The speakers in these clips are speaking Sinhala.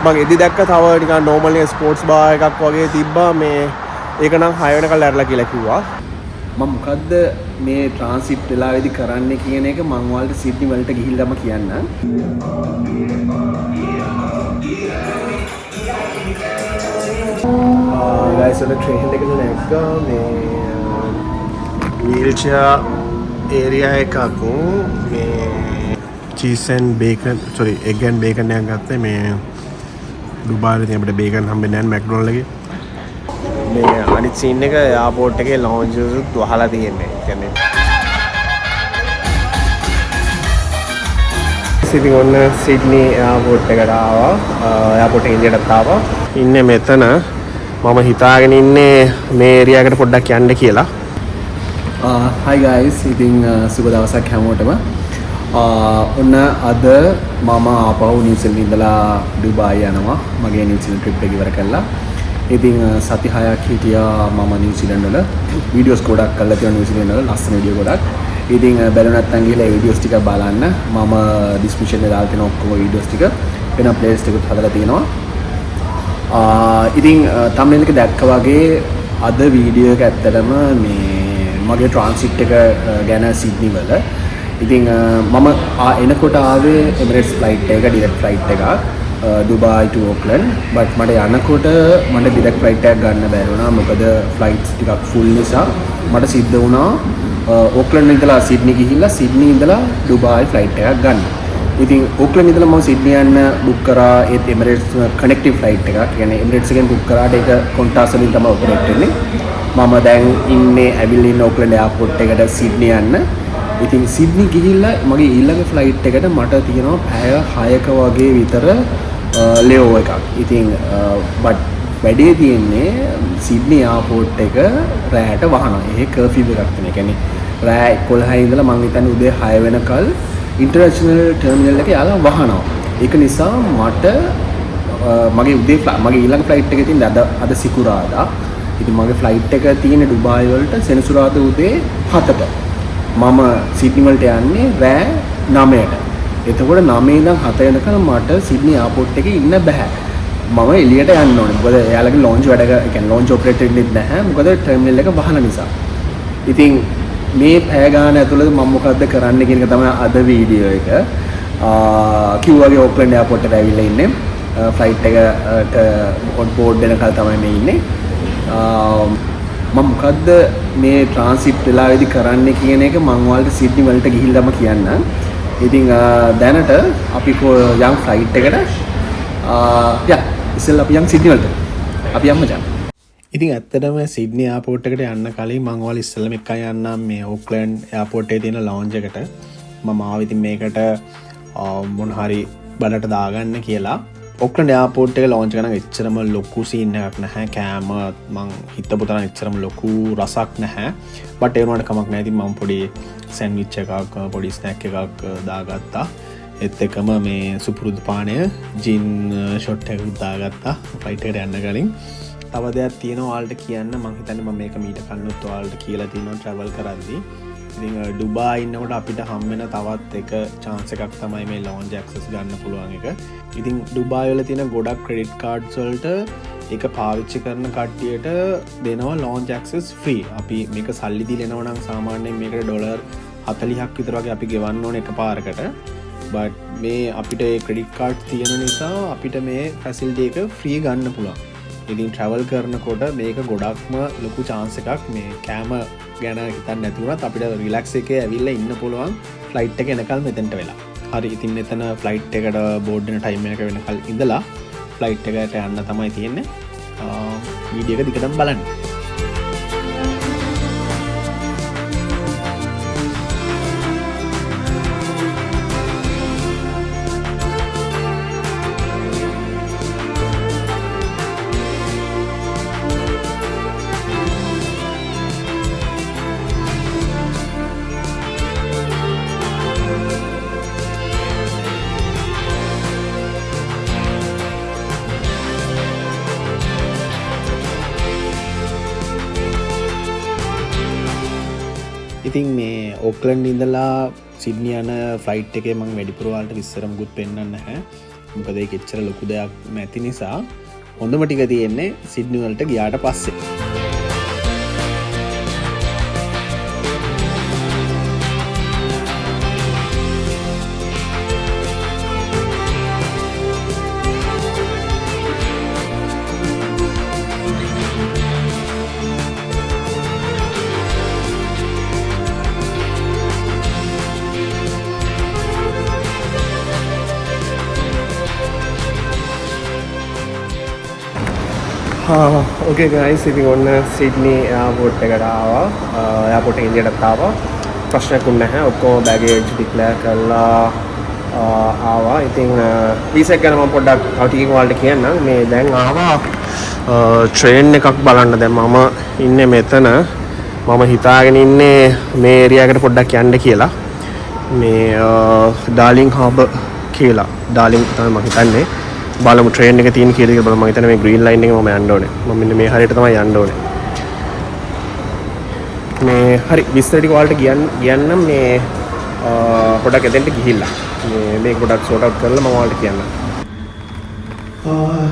මම එදි දැක්ක තව නිකන් නෝමල් ස්පෝර්ට්ස් බාර් එකක් වගේ තිබ්බා මේ ඒක නම් 6 වෙනකල් ඇරලා කියලා කිව්වා. මම මොකද්ද මේ ට්‍රාන්සිට් වෙලාවේදී කරන්නේ කියන එක මම ඔයාලට සිඩ්නි වලට ගිහිල්ලාම කියන්නම්. guys on the train එකේ නැග්ගා මේ wheelchair area එකක මේ cheese and bacon egg and bacon එකක් ගත්තේ මේ දුබායිලදී අපිට bacon හම්බෙන්නේ නැහැ McDonald එකේ. මේ අනිත් සීන් එක එයාපෝට් එකේ lounge එකත් වහලා තියෙන්නේ. කියන්නේ ඉතින් ඔන්න සිඩ්නි එයාපෝට් එකට ආවා. එයාපෝට් එකේ ඉඳියටත් ආවා. ඉන්නේ මෙතන. මම හිතාගෙන ඉන්නේ මේ ඒරියා එකට පොඩ්ඩක් යන්න කියලා. hi guys. ඉතින් සුබ දවසක් හැමෝටම. ඔන්න අද මම ආපහු නිව්සීලන්ත ඉඳලා ඩුබායි යනවා. මගේ නිව්සීලන්ත ට්‍රිප් එක ඉවර කළා. ඉතින් සති 6ක් හිටියා මම නිව්සීලන්ත වල. වීඩියෝස් ගොඩක් කරලා තියෙනවා නිව්සීලන්ත වල. ලස්සන වීඩියෝ ගොඩක්. ඉතින් බැලුව නැත්නම් ගිහලා වීඩියෝස් ටික බලන්න. මම ඩිස්ක්‍රිප්ෂන් එකේ දාලා තියෙන ඔක්කොම වීඩියෝස් ටික වෙන ප්ලේලිස්ට් එකකට හදලා තියෙනවා. ඉතින් thumbnail එක දැක්ක වගේ අද වීඩියෝ එක ඇත්තටම මේ මගේ ට්‍රාන්සිට් එක ගැන සිඩ්නි වල. ඉතින් මම එනකොට ආවේ Emirates flight එක direct flight එකක් Dubai to Auckland. but මට යනකොට මට direct flight එකක් ගන්න බැරි වුණා. මොකද flights ටිකක් full නිසා මට සිද්ධ වුණා Auckland ඉඳලා Sydney ගිහිල්ලා Sydney ඉඳලා Dubai flight එකක් ගන්න. ඉතින් Auckland ඉඳලා මම Sydney යන්න book කරා ඒත් Emirates connecting flight එකක්. කියන්නේ Emirates එකෙන් book කරාට ඒක Qantas වලින් තමයි operate වෙන්නේ. මම දැන් ඉන්නේ ඇවිල්ලා ඉන්න Auckland airport එකට Sydney යන්න. ඉතින් Sydney ගිහිල්ලා මගේ ඊළඟ flight එකට මට තියෙනවා පැය 6ක වගේ විතර layover එකක්. ඉතින් but වැඩේ තියෙන්නේ Sydney airport එක රැයට වහනවා. ඒක curfew එකක් තියෙන. කියන්නේ රෑ 11 ඉඳලා මම හිතන්නේ උදේ 6 වෙනකල් ඉන්ටර්නැෂනල් ටර්මිනල් එකේ යාලා වහනවා. ඒක නිසා මට මගේ ඊළඟ ෆ්ලයිට් එකේ තියෙන අද සිකුරාදා. ඉතින් මගේ ෆ්ලයිට් එක තියෙන ඩුබායි වලට සෙනසුරාදා උදේ 7ට. මම සිඩ්නි වලට යන්නේ රෑ 9ට. එතකොට 9 ඉඳන් 7 වෙනකල් මට සිඩ්නි එයාපෝට් එකේ ඉන්න බෑ. මම එළියට යන්න ඕනේ. මොකද එයාලගේ ලොන්ච් කියන්නේ ලොන්ච් ඔපරේට් වෙන්නේ නැහැ. මොකද ටර්මිනල් එක වහන නිසා. ඉතින් මේ පැය ගාන ඇතුළත මම මොකද්ද කරන්න කියන එක තමයි අද වීඩියෝ එක. කිව්වාගේ ඕක්ලන්ඩ් එයාපෝට් එකට ඇවිල්ලා ඉන්නේ. ෆ්ලයිට් එකට ඔන් බෝඩ් වෙනකල් තමයි මේ ඉන්නේ. මම මොකද්ද මේ ට්‍රාන්සිට් වෙලාවේදී කරන්න කියන එක මම ඔයාලට සිඩ්නි වලට ගිහිල්ලාම කියන්නම්. ඉතින් දැනට අපි යම් ෆ්ලයිට් එකට ඉස්සෙල්ලා අපි යම් සිඩ්නි වලට. අපි යමු මචං. ඉතින් ඇත්තටම සිඩ්නි එයාපෝට් එකට යන්න කලින් මම ඔයාලා ඉස්සෙල්ලාම එක්ක යන්නම් මේ ඕක්ලන්ඩ් එයාපෝට් එකේ තියෙන ලවුන්ජ් එකට. මම ආව ඉතින් මේකට මොන හරි බලට දාගන්න කියලා. ඕක්ලන්ඩ් එයාපෝට් එකේ ලවුන්ජ් එක නම් එච්චරම ලොකු සීන් එකක් නැහැ. කෑම මං හිතපු තරම් එච්චරම ලොකු රසක් නැහැ. බට් ඒ වුණාට කමක් නැහැ. ඉතින් මම පොඩි සෑන්ඩ්විච් එකක් පොඩි ස්නැක් එකක් දාගත්තා. ඒත් එකම මේ සුපුරුදු පානය ජින් ෂොට් එකක් දාගත්තා ෆ්ලයිට් එකට යන්න කලින්. තව දෙයක් තියෙනවා ඔයාලට කියන්න. මම හිතන්නේ මම මේක මීට කලිනුත් ඔයාලට කියලා තියෙනවා ට්‍රැවල් කරද්දී. ඉතින් ඩුබායි ඉන්නකොට අපිට හම්බෙන තවත් එක chance එකක් තමයි මේ lounge access ගන්න පුළුවන් එක. ඉතින් ඩුබායි වල තියෙන ගොඩක් credit cards වලට ඒක පාවිච්චි කරන කට්ටියට දෙනවා lounge access free. අපි මේක සල්ලි දීලා එනවා නම් සාමාන්‍යයෙන් මේකට ඩොලර් 40ක් විතර වගේ අපි ගෙවන්න ඕනේ එකපාරකට. but මේ අපිට ඒ credit card තියෙන නිසා අපිට මේ facility එක free ගන්න පුළුවන්. ඉතින් travel කරනකොට මේක ගොඩක්ම ලොකු chance එකක්. මේ කෑම ගැන හිතන්න නැති වුණත් අපිට relax එකේ ඇවිල්ලා ඉන්න පුළුවන් flight එක එනකල් මෙතනට වෙලා. හරි ඉතින් මෙතන flight එකට board වෙන time එක වෙනකල් ඉඳලා flight එකට යන්න තමයි තියෙන්නේ. වීඩියෝ එක දිගටම බලන්න. ඉතින් මේ ඕක්ලන්ඩ් ඉඳලා සිඩ්නි යන ෆ්ලයිට් එකේ මම වැඩිපුර වලට විස්තර මුකුත් පෙන්නන්නේ නැහැ. මොකද ඒක එච්චර ලොකු දෙයක් නැති නිසා හොඳම ටික තියෙන්නේ සිඩ්නි වලට ගියාට පස්සේ. Okay guys, ඉතින් ඔන්න සිඩ්නි එයාපෝට් එකට ආවා. එයාපෝට් එකේ ඉඳියට ආවා. ප්‍රශ්නයක් නැහැ. ඔක්කොම බෑගේජ් ඩික්ලෙයාර් කරලා ආවා. ඉතින් වීසා එක ගැන මම පොඩ්ඩක් තව ටිකකින් ඔයාලට කියන්නම්. මේ දැන් ආවා ට්‍රේන් එකක් බලන්න. දැන් මම ඉන්නේ මෙතන. මම හිතාගෙන ඉන්නේ මේ ඒරියා එකට පොඩ්ඩක් යන්න කියලා. මේ ඩාර්ලින් හාබර් කියලා. ඩාර්ලින් තමයි මම හිතන්නේ. බලමු ට්‍රේන් එක තියෙන කීයද කියලා බලමු. මම හිතන්නේ මේ ග්‍රීන් ලයින් එකේ මම යන්න ඕනේ. මම මෙන්න මේ හරියට තමයි යන්න ඕනේ. මේ හරි විස්තර ටික ඔයාලට කියන්නම් මේ පොඩක් එතෙන්ට ගිහිල්ලා. මේක පොඩක් සෝට් අවුට් කරලා මම ඔයාලට කියන්නම්.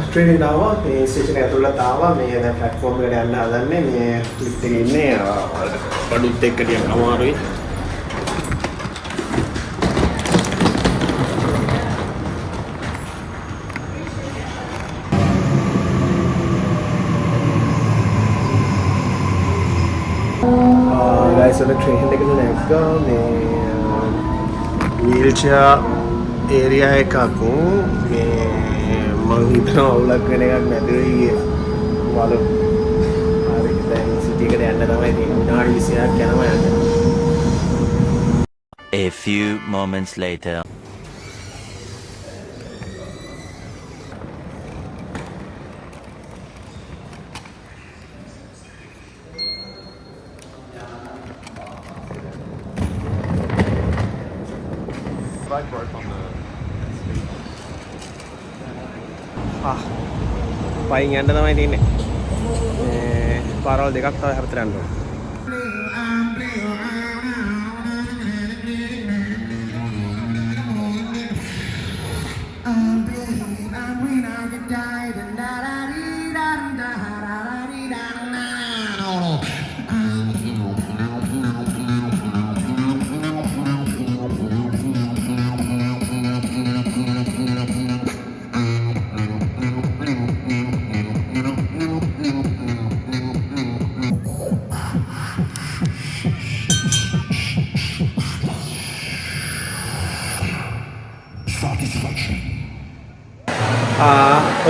ට්‍රේන් එක ආවා. මේ ස්ටේෂන් එක ඇතුළට ආවා. මේ දැන් ප්ලැට්ෆෝම් එකට යන්න හදන්නේ. මේ ලිෆ්ට් එකේ ඉන්නේ. බඩුත් එක්ක ටිකක් අමාරුයි. So the train එක නැග්ගා මේ wheelchair area එකක් මේ මං හිතනවා අවුලක් වෙන එකක් නැතුව ගියේ. වල හරි දැන් සිටි එකට යන්න තමයි තියෙන්නේ. විනාඩි 20ක් යනවා යන්න. A few moments later. පයින් යන්න තමයි තියෙන්නේ. මේ පාරවල් දෙකක් තමයි හතර යන්න ඕනේ.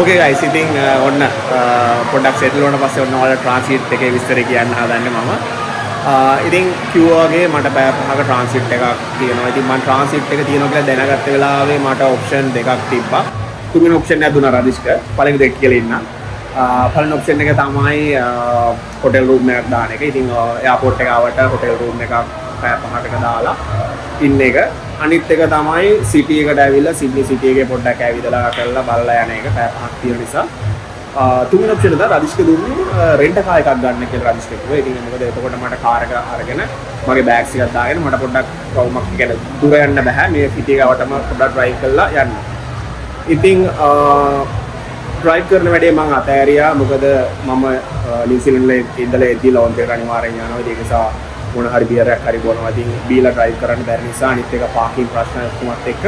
Okay guys, ඉතින් ඔන්න පොඩ්ඩක් සෙටල් වුණා පස්සේ ඔන්න ඔයාලට ට්‍රාන්සිට් එකේ විස්තර කියන්න හදන්නේ මම. ඉතින් කිව්වා වගේ මට පැය 5ක ට්‍රාන්සිට් එකක් තියෙනවා. ඉතින් මම ට්‍රාන්සිට් එක තියෙනවා කියලා දැනගත්ත වෙලාවේ මට ඔප්ෂන් දෙකක් තිබ්බා. තුන්වෙනි ඔප්ෂන් එක දුන්නා රදිෂ්ක. පළවෙනි දෙක කියලා ඉන්න. පළවෙනි ඔප්ෂන් එක තමයි හොටෙල් රූම් එකක් දාන එක. ඉතින් එයාපෝට් එක ආවට හොටෙල් රූම් එකක් පැය 5කට දාලා ඉන්න එක. අනිත් එක තමයි සිටි එකට ඇවිල්ලා සිඩ්නි සිටි එකේ පොඩ්ඩක් ඇවිදලා කරලා බලලා යන එක පැය 5ක් තියෙන නිසා තුන්වෙනි ඔප්ෂන් එක රදිෂ්ක දුන්නේ රෙන්ට් කාර් එකක් ගන්න කියලා රදිෂ්ක කිව්වා. ඉතින් මොකද එතකොට මට කාර් එක අරගෙන මගේ බෑග්ස් ටිකක් දාගෙන මට පොඩ්ඩක් කවුමක් කියන්නේ දුර යන්න බෑ. මේ සිටි එකවටම පොඩ්ඩක් ඩ්‍රයිව් කරලා යන්න. ඉතින් ඩ්‍රයිව් කරන වැඩේ මම අතෑරියා. මොකද මම නිව්සීලන්තේ ඉඳලා එද්දි ලොන්ච් එකට අනිවාර්යෙන් යනවා. ඒක නිසා මොන හරි බියරයක් හරි බොනවා. ඉතින් බීලා ඩ්‍රයිව් කරන්න බැරි නිසා අනිත් එක පාකින් ප්‍රශ්න තුනත් එක්ක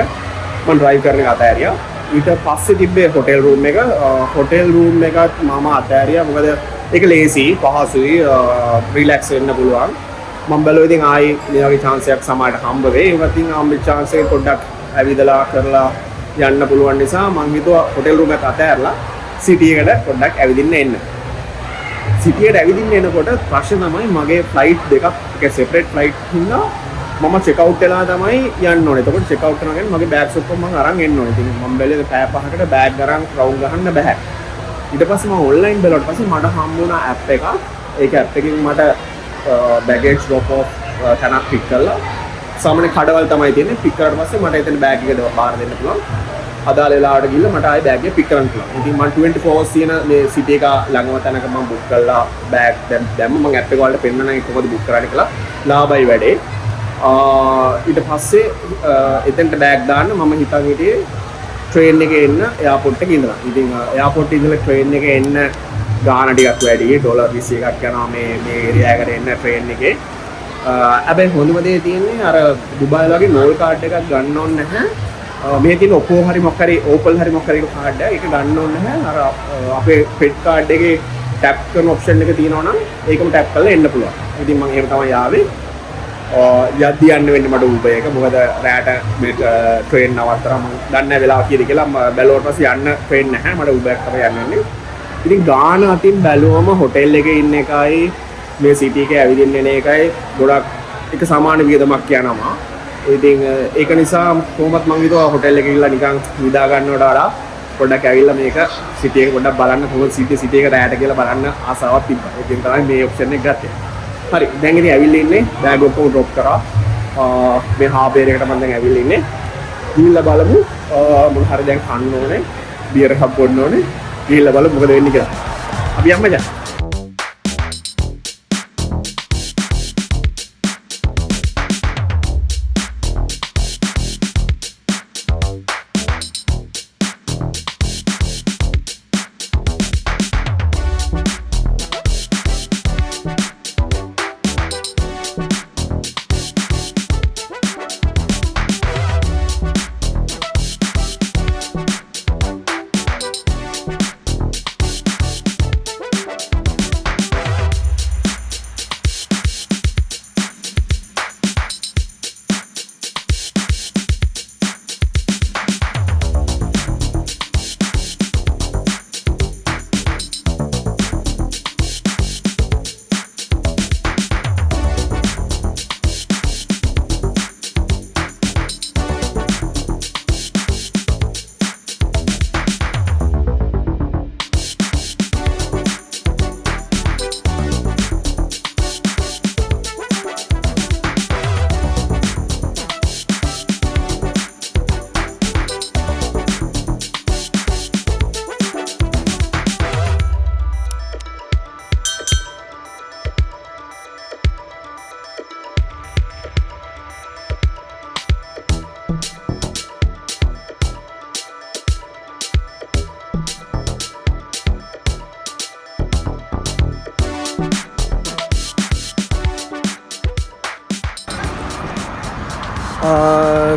මම ඩ්‍රයිව් කරන එක අතෑරියා. ඊට පස්සේ තිබ්බේ හොටෙල් රූම් එක. හොටෙල් රූම් එකත් මම අතෑරියා. මොකද ඒක ලේසි, පහසුයි, රිලැක්ස් වෙන්න පුළුවන්. මම බැලුවා ඉතින් ආයි මේ වගේ chance එකක් සමායට හම්බ වෙයි. ඒවත් ඉතින් හම්බෙච්ච chance එක පොඩ්ඩක් ඇවිදලා කරලා යන්න පුළුවන් නිසා මම හිතුවා හොටෙල් රූම් එක අතෑරලා සිටි එකට පොඩ්ඩක් ඇවිදින්න එන්න. සිටි එකට ඇවිදින්න එනකොට ප්‍රශ්න තමයි මගේ ෆ්ලයිට් දෙකක් එක සෙපරේට් ෆ්ලයිට් හින්දා මම චෙක් අවුට් වෙලා තමයි යන්න ඕනේ. එතකොට චෙක් අවුට් කරනවා කියන්නේ මගේ බෑග්ස් ඔක්කොම මම අරන් එන්න ඕනේ. ඉතින් මම බැලුවේ පැය 5කට බෑග් අරන් රවුන්ඩ් ගහන්න බෑ. ඊට පස්සේ මම ඔන්ලයින් බැලුවට පස්සේ මට හම්බ වුණා ඇප් එකක්. ඒක ඇප් එකකින් මට බෑගේජ් ඩ්‍රොප් ඔෆ් තැනක් පික් කරලා සාමාන්‍ය කඩවල් තමයි තියෙන්නේ. පික් කරාට පස්සේ මට එතන බෑග් එක බාර දෙන්න පුළුවන්. අදාළ වෙලාවට ගිහලා මට ආයේ බෑග් එක පික් කරන්න පුළුවන්. ඉතින් මම 24 hours තියෙන මේ සිටි එක ළඟම තැනක මම බුක් කරලා බෑග් දැම්ම මම ඇප් එක වලට පෙන්නන එක කොහොමද බුක් කරන්නේ කියලා ලාභයි වැඩේ. ඊට පස්සේ එතෙන්ට බෑග් දාන්න මම හිතන් හිටියේ ට්‍රේන් එකේ එන්න එයාපෝට් එකේ ඉඳලා. ඉතින් එයාපෝට් ඉඳලා ට්‍රේන් එකේ එන්න ගාන ටිකක් වැඩි. ඩොලර් 21ක් යනවා මේ ඒරියා එකට එන්න ට්‍රේන් එකේ. හැබැයි හොඳම දේ තියෙන්නේ අර දුබායි වගේ නෝල් කාඩ් එකක් ගන්න ඕනේ නැහැ. මේ තියෙන ඔපෝ හරි මොකක් හරි ඕපල් හරි මොකක් හරි කාඩ් එක ගන්න ඕනේ නැහැ. අර අපේ ක්‍රෙඩිට් කාඩ් එකේ ටැප් කරන ඔප්ෂන් එක තියෙනවා නම් ඒකම ටැප් කරලා එන්න පුළුවන්. ඉතින් මම එහෙම තමයි ආවේ. යද්දි යන්න වෙන්නේ මට Uber එක. මොකද රැට මේ ට්‍රේන් නවත්තලා මම දන්නේ නැහැ වෙලාව කීයද කියලා. බැලුවට පස්සේ යන්න ට්‍රේන් නැහැ. මට Uber එකක් තමයි යන්න වෙන්නේ. ඉතින් ගාන අතින් බැලුවම හොටෙල් එකේ ඉන්න එකයි මේ සිටි එකේ ඇවිදින්න එන එකයි ගොඩක් එක සමාන වියදමක් යනවා. ඉතින් ඒක නිසා කොහොමත් මම හිතුවා හොටෙල් එකේ ගිහලා නිකන් නිදා ගන්නවට වඩා පොඩ්ඩක් ඇවිල්ලා මේක සිටි එක පොඩ්ඩක් බලන්න කොහොමද සිටි එක රැට කියලා බලන්න ආසාවක් තිබ්බා. ඒකෙන් තමයි මේ ඔප්ෂන් එක ගත්තේ. හරි දැන් ඉතින් ඇවිල්ලා ඉන්නේ බෑග් ඔක්කොම ඩ්‍රොප් කරා. මේ හාබර් එකට මම දැන් ඇවිල්ලා ඉන්නේ. ගිහිල්ලා බලමු මොන හරි දැන් කන්න ඕනේ. බියර් එකක් බොන්න ඕනේ. ගිහිල්ලා බලමු මොකද වෙන්නේ කියලා. අපි යන්න මචං.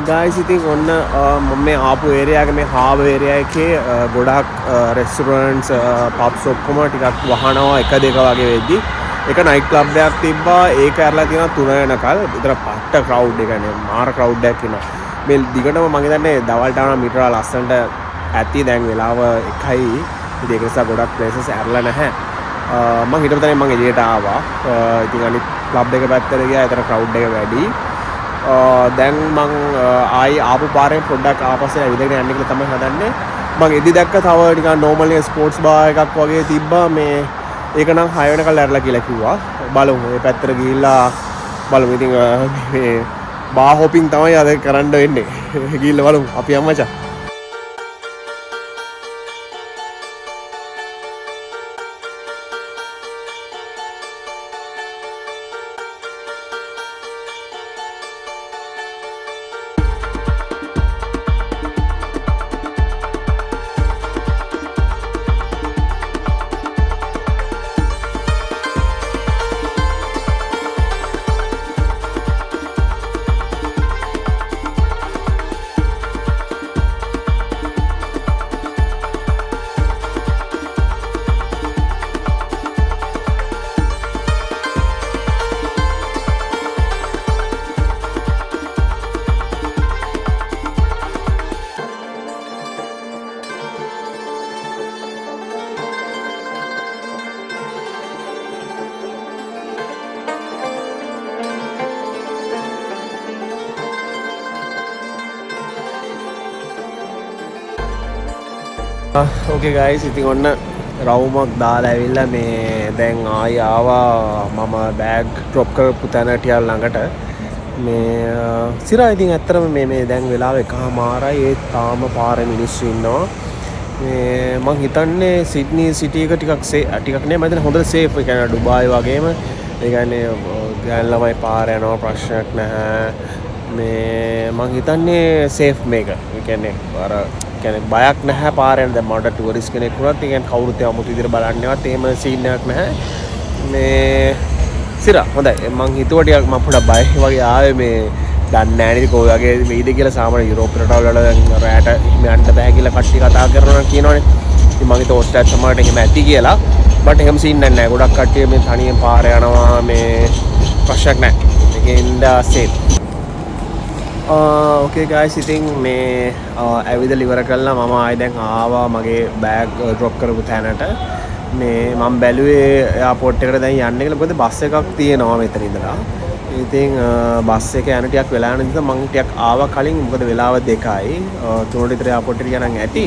ගයිස් ඉතින් ඔන්න මම මේ ආපු ඒරියා එක මේ හාබර් ඒරියා එකේ ගොඩක් රෙස්ටොරන්ට්ස් පබ්ස් ඔක්කොම ටිකක් වහනවා එක දෙක වගේ වෙද්දි එක නයිට් ක්ලබ් එකක් තිබ්බා ඒක ඇරලා තියෙනවා 3 වෙනකල් විතර පට්ට ක්‍රවුඩ් එක නේ මාර ක්‍රවුඩ් එකක් ඉන්නවා මේ දිගටම මම හිතන්නේ දවල්ට ආවම මීටර ලස්සනට ඇති දැන් වෙලාව 1යි ඉතින් ඒක නිසා ගොඩක් ප්ලේසස් ඇරලා නැහැ මම හිතුව තැනින් මම එළියට ආවා ඉතින් අනිත් ක්ලබ් එක පැත්තට ගියා ඒතර ක්‍රවුඩ් එක වැඩි දැන් මං ආයි ආපු පාරෙන් පොඩ්ඩක් ආපස්සේ ඇවිදගෙන යන්න කියලා තමයි හදන්නේ මං එදි දැක්ක තව නිකන් නෝමල් ස්පෝර්ට්ස් බාර් එකක් වගේ තිබ්බා මේ ඒක නම් 6 වෙනකල් ඇරලා කියලා කිව්වා බලමු මේ පැත්තට ගිහිල්ලා බලමු ඉතින් මේ බාර් හොපින් තමයි අද කරන්න වෙන්නේ ගිහිල්ලා බලමු අපි යමු මචං ඕකේ ගයිස් ඉතින් ඔන්න රවුමක් දාලා ඇවිල්ලා මේ දැන් ආයි ආවා මම බෑග් ඩ්‍රොප් කරපු තැන ටිකක් ළඟට මේ සිරා ඉතින් ඇත්තටම මේ දැන් වෙලාව 1:00මාරයි ඒ තාම පාරේ මිනිස්සු ඉන්නවා මේ මං හිතන්නේ සිඩ්නි සිටි එක ටිකක් නේ මම හිතන්නේ හොඳට සේෆ් ඒ කියන්නේ ඩුබායි වගේම ඒ කියන්නේ ගෑන් ළමයි පාර යනවා ප්‍රශ්නයක් නැහැ මේ මං හිතන්නේ සේෆ් මේක ඒ කියන්නේ අර කියන්නේ බයක් නැහැ පාරේ යන. දැන් මට ටුවරිස්ට් කෙනෙක් වුණත් ඉතින් කවුරුත් අමුතු විදිහට බලන්නේවත් එහෙම සීන් එකක් නැහැ. මේ සිරා හොඳයි. මං හිතුවා ටිකක් මම පොඩක් බයයි වගේ ආවේ මේ දන්නේ නැහැ නේද කොයි වගේ වෙයිද කියලා. සාමාන්‍ය යුරෝප් රටවල් වල දැන් රැට එහෙම යන්න බෑ කියලා කට්ටිය කතා කරනවා කියනවනේ. ඉතින් මං හිතුවා ඕස්ට්‍රේලියාත් සමහරට එහෙම ඇති කියලා. බට් එහෙම සීන් නැහැ. ගොඩක් කට්ටිය මේ තනියෙන් පාරේ යනවා මේ ප්‍රශ්නයක් නැහැ. ඒකෙන්ද සේෆ්. ඕකේ ගයිස් ඉතින් මේ ඇවිදලා ඉවර කළා. මම ආයෙ දැන් ආවා මගේ බෑග් ඩ්‍රොප් කරපු තැනට. මේ මම බැලුවේ එයාපෝට් එකට දැන් යන්න කියලා. මොකද බස් එකක් තියෙනවා මෙතන ඉඳලා. ඉතින් බස් එක යන ටිකක් වෙලා යන නිසා මම ටිකක් ආවා කලින්. මොකද වෙලාව 2යි. 3ට විතර එයාපෝට් එකට යනන් ඇති.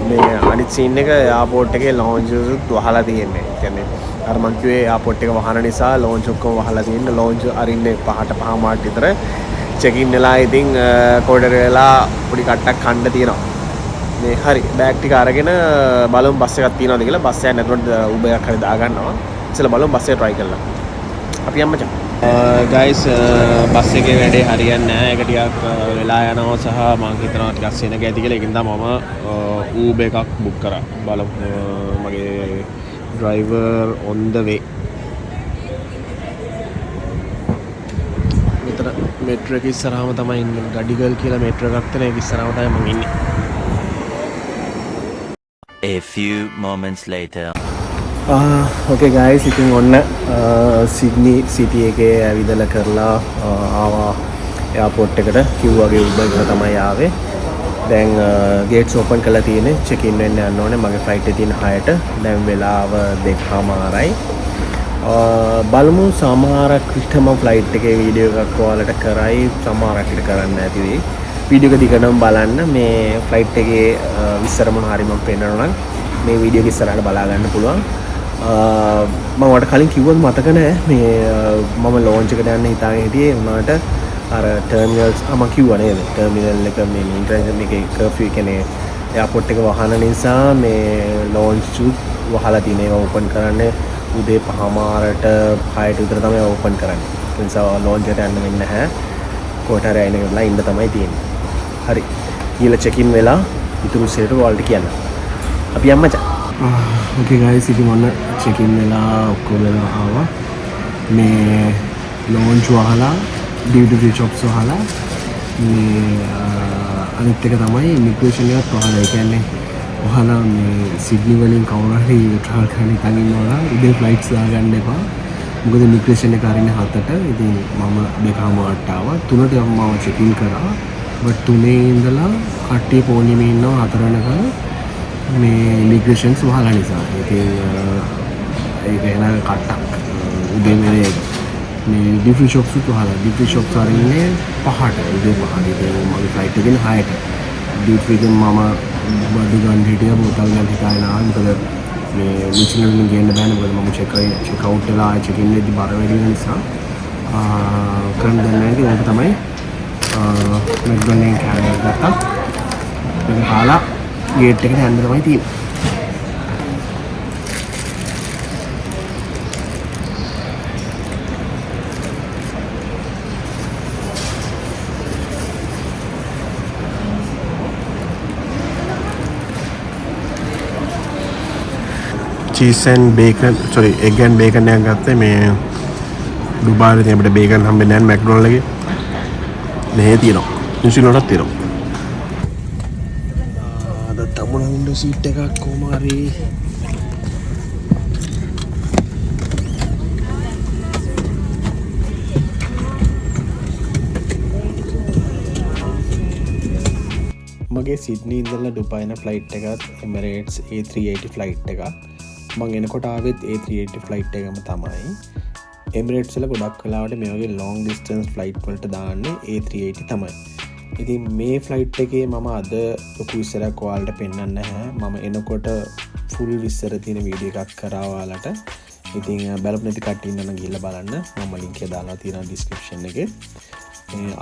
මේ අනිත් සීන් එක එයාපෝට් එකේ ලොන්ජ් එකත් වහලා තියෙන්නේ. ඒ කියන්නේ අර මං කිව්වේ එයාපෝට් එක වහන නිසා ලොන්ජ් ඔක්කොම වහලා තියෙන්නේ. ලොන්ජ් අරින්නේ 5ට 5 මාට විතර. චෙකින් වෙලා ඉතින් කෝඩර් වෙලා පොඩි කට්ටක් කන්න තියෙනවා. මේ හරි බෑග් ටික අරගෙන බලමු බස් එකක් තියනවද කියලා. බස් එකක් නැතුනොත් උබර් එකක් හරි දා ගන්නවා. ඉතින් බලමු බස් එක try කරලා. අපි යන්න මචං. ගයිස් බස් එකේ වැඩේ හරියන්නේ නැහැ. ඒක ටිකක් වෙලා යනවා සහ මම හිතනවා ටිකක් සෙනග ඇති කියලා. ඒකින්ද මම උබර් එකක් බුක් කරා. බලමු මගේ driver on the way. Metro එක ඉස්සරහම තමයි ඉන්නේ. ගඩිගල් කියලා මෙට්‍රෝ එකක් තියෙන. ඒක ඉස්සරහම තමයි මම ඉන්නේ. A few moments later. Okay guys ඉතින් ඔන්න සිඩ්නි සිටි එකේ ඇවිදලා කරලා ආවා එයාපෝට් එකට. කිව්වාගේ උබර් එක තමයි ආවේ. දැන් ගේට්ස් ඕපන් කරලා තියෙන්නේ. චෙක් ඉන් වෙන්න යන්න ඕනේ. මගේ ෆ්ලයිට් එක තියෙන 6ට. දැන් වෙලාව 2:00යි. බලමු සමහරක් විතර මම ෆ්ලයිට් එකේ වීඩියෝ එකක් ඔයාලට කරයි. සමහරක් විතර කරන්න නැති වෙයි. වීඩියෝ එක දිගටම බලන්න. මේ ෆ්ලයිට් එකේ විස්තර මොන හරි මම පෙන්නනවා නම් මේ වීඩියෝ එක ඉස්සරහට බලා ගන්න පුළුවන්. මම ඔයාලට කලින් කිව්වද මතක නැහැ. මේ මම ලොන්ච් එකට යන්න හිතාගෙන හිටියේ. උනාට අර ටර්මිනල්ස් මම කිව්වා නේද? ටර්මිනල් එක මේ ඉන්ටර්නැෂනල් එකේ කර්ෆියු කියන්නේ එයාපෝට් එක වහන නිසා මේ ලොන්ච් වහලා තියෙන ඒවා ඕපන් කරන්නේ උදේ 5:00ට 6ට විතර තමයි ඕපන් කරන්නේ. ඒ නිසා ලොන්ච් එකට යන්න වෙන්නේ නැහැ. කොටාර ඇයින කරලා ඉන්න තමයි තියෙන්නේ. හරි. ඊළඟ චෙක් ඉන් වෙලා ඉතුරු සේට ඔයාලට කියන්න. අපි යන්න මචං. ඕකේ ගයිස් ඉතින් මොන චෙක් ඉන් වෙලා ඔක්කොම ආවා. මේ ලොන්ච් වහලා ඩියුටි ෆ්‍රී shops වහලා මේ අනිත් එක තමයි ඉමිග්‍රේෂන් එකත් වහලා. ඒ කියන්නේ ඔයාලා මේ සිඩ්නි වලින් කවුරු හරි ට්‍රැවල් කරන්න හිතන් ඉන්නවා නම් උදේ ෆ්ලයිට්ස් දාගන්න එපා. මොකද ඉමිග්‍රේෂන් එක අරින්නේ 7ට. ඉතින් මම 2:00ට ආවා. 3ට මම චෙක් ඉන් කරා. බට් 3 ඉඳලා කට්ටිය පොණිමේ ඉන්නවා 4 වෙනකන් මේ ඉමිග්‍රේෂන්ස් වහලා නිසා. ඉතින් ඒක එන කට්ටක් උදේ මේ ඩියුටි shops වහලා. Duty shops අරින්නේ 5ට. උදේ 5ට. ඉතින් මගේ ෆ්ලයිට් එකෙන් 6ට. ඩියුටි එකෙන් මම බඩු ගන්න හිටියා. බෝතල් ගන්න හිතාගෙන ආවා. මොකද මේ මිචිලෙන් ගේන්න බෑනේ. මොකද මම චෙක් අවුට් වෙලා ආයෙ චෙක් ඉන් වෙද්දි බර වැඩි වෙන නිසා කරන්න දෙන්නේ නැහැ. ඒක තමයි මැක්ඩොනල්ඩ් කෑම ගත්තා. ඒක කාලා ගේට් එකට යන්න තමයි තියෙන්නේ. cheese and bacon sorry egg and bacon එකක් ගත්තේ. මේ ඩුබායිලේ තියෙන අපිට බේකන් හම්බෙන්නේ නැහැ මැක්ඩොනල්ඩ් එකේ. මෙහෙ තියෙනවා. නිව්සීලන්තෙත් තියෙනවා. අද තමුණ වින්ඩෝ සීට් එකක් කොහම හරි මගේ සිඩ්නි ඉඳලා ඩුබායි යන ෆ්ලයිට් එකත් එමිරේට්ස් A380 ෆ්ලයිට් එකක්. මං එනකොට ආවෙත් A380 ෆ්ලයිට් එකම තමයි. එමිරේට්ස් වල ගොඩක් වෙලාවට මේ වගේ ලොන්ග් ඩිස්ටන්ස් ෆ්ලයිට් වලට දාන්නේ A380 තමයි. ඉතින් මේ ෆ්ලයිට් එකේ මම අද ලොකු විස්තරයක් ඔයාලට පෙන්වන්න නැහැ. මම එනකොට ෆුල් විස්තර තියෙන වීඩියෝ එකක් කරා ඔයාලට. ඉතින් බලපු නැති කට්ටිය ඉන්නවා නම් ගිහලා බලන්න. මම ලින්ක් එක දාලා තියෙනවා ඩිස්ක්‍රිප්ෂන් එකේ.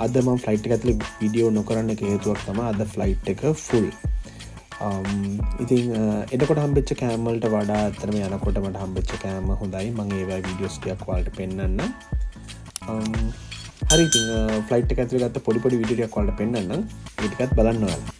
අද මම ෆ්ලයිට් එක ඇතුලේ වීඩියෝ නොකරන්න හේතුවක් තමයි අද ෆ්ලයිට් එක ෆුල්. ඉතින් එතකොට හම්බෙච්ච කෑම වලට වඩා අතරම යනකොට මට හම්බෙච්ච කෑම හොඳයි. මම ඒවා වීඩියෝස් ටිකක් ඔයාලට පෙන්නන්න. හරි ඉතින් ෆ්ලයිට් එක ඇතුලේ ගත්ත පොඩි වීඩියෝ ටිකක් ඔයාලට පෙන්නන්න. ඒක ටිකක් බලන්න ඔයාලා.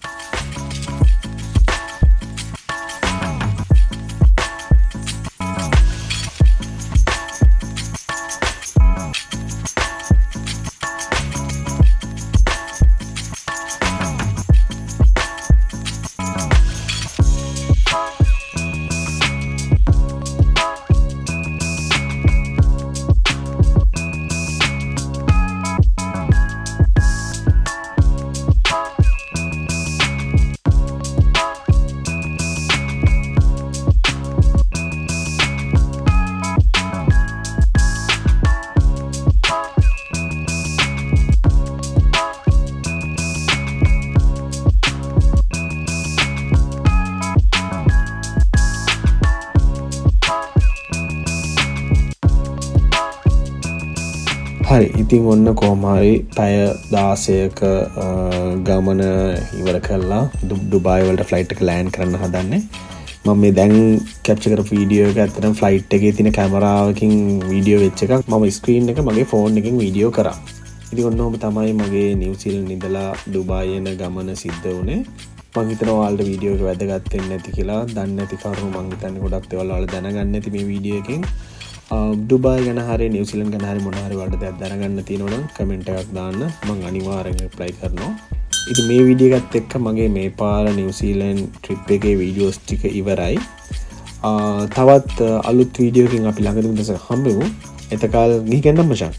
ඉතින් ඔන්න කොහොමහරි පැය 16ක ගමන ඉවර කළා ඩුබායි වලට ෆ්ලයිට් එක ලෑන්ඩ් කරන්න හදන්නේ. මම මේ දැන් කැප්චර් කරපු වීඩියෝ එක ඇත්තටම ෆ්ලයිට් එකේ තියෙන කැමරාවකින් වීඩියෝ වෙච්ච එකක්. මම ස්ක්‍රීන් එක මගේ ෆෝන් එකෙන් වීඩියෝ කරා. ඉතින් ඔන්න ඔහොම තමයි මගේ නිව්සීලන්ත ඉඳලා ඩුබායි යන ගමන සිද්ධ වුණේ. මම හිතනවා ඔයාලට වීඩියෝ එක වැදගත් වෙන්නේ නැති කියලා. දන්නේ නැති කරුණු මම හිතන්නේ ගොඩක් දේවල් ඔයාලා දැනගන්න ඇති මේ වීඩියෝ එකෙන්. ඩුබායි ගැන හරි නිව්සීලන්ත ගැන හරි මොන හරි වලට දෙයක් දැනගන්න තියෙනවා නම් කමෙන්ට් එකක් දාන්න. මම අනිවාර්යෙන් රිප්ලයි කරනවා. ඉතින් මේ වීඩියෝ එකත් එක්ක මගේ මේ පාර නිව්සීලන්ත ට්‍රිප් එකේ වීඩියෝස් ටික ඉවරයි. තවත් අලුත් වීඩියෝ එකකින් අපි ළඟදීම හම්බෙමු. එතකල් ගිහින් මචං.